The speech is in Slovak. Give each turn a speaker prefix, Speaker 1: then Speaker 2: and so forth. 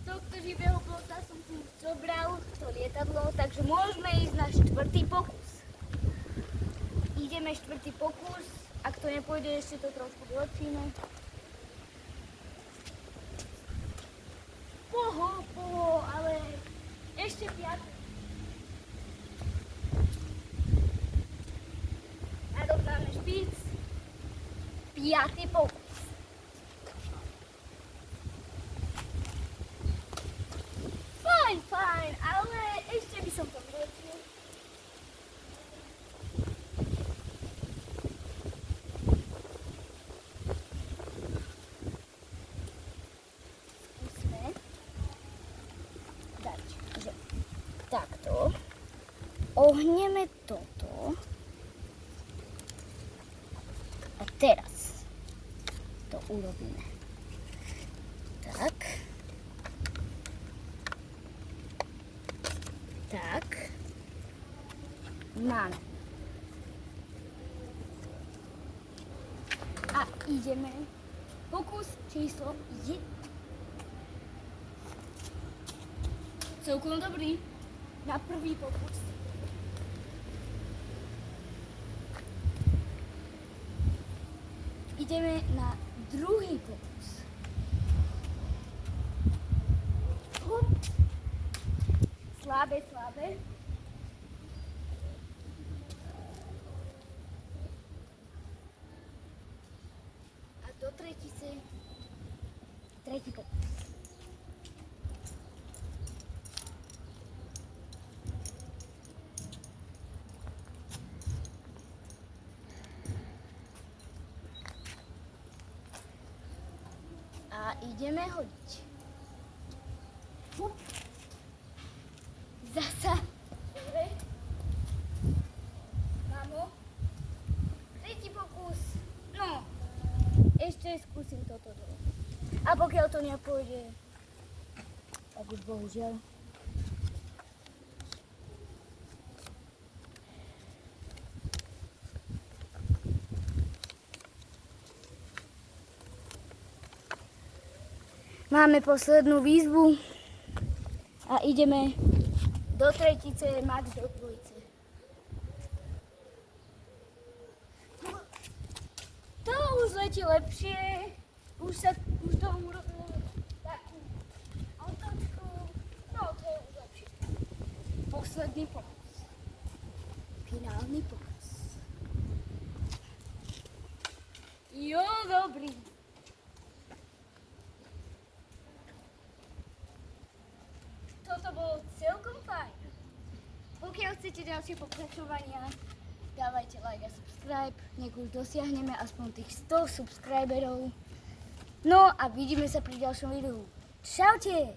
Speaker 1: tohto živého plota som si zobral to lietadlo, takže môžeme ísť na štvrtý pokus. Ideme štvrtý pokus, ak to nepôjde, ešte to trošku vylepšíme. Poho, ale ešte piatý. Narovnáme špic. Piatý pokus. Fajn, ale ešte by som to vylepšil. Skúsme dať, že takto. Ohneme toto. A teraz to urobíme. Tak. Tak. Máme. A ideme. Pokus číslo 1. Celkom dobrý. Na prvý pokus. Ideme na druhý pokus. Hop. Slabé. A do tretice tretí pokus. A ideme hodiť. Hup. Zasa. Dobre. Mamo. Tretí pokus. No. Ešte skúsim toto dole. A pokiaľ to nepôjde, tak už bohužiaľ. Máme poslednú výzvu a ideme do tretice, max do dvojice. To už letí lepšie, už to urobilo takú otočku, no to je už lepšie. Posledný pokus, finálny pokus. Jo, dobrý. Toto bolo celkom fajn. Pokiaľ chcete ďalšie pokračovania, dávajte like a subscribe, nech už dosiahneme aspoň tých 100 subscriberov. No a vidíme sa pri ďalšom videu. Čaute!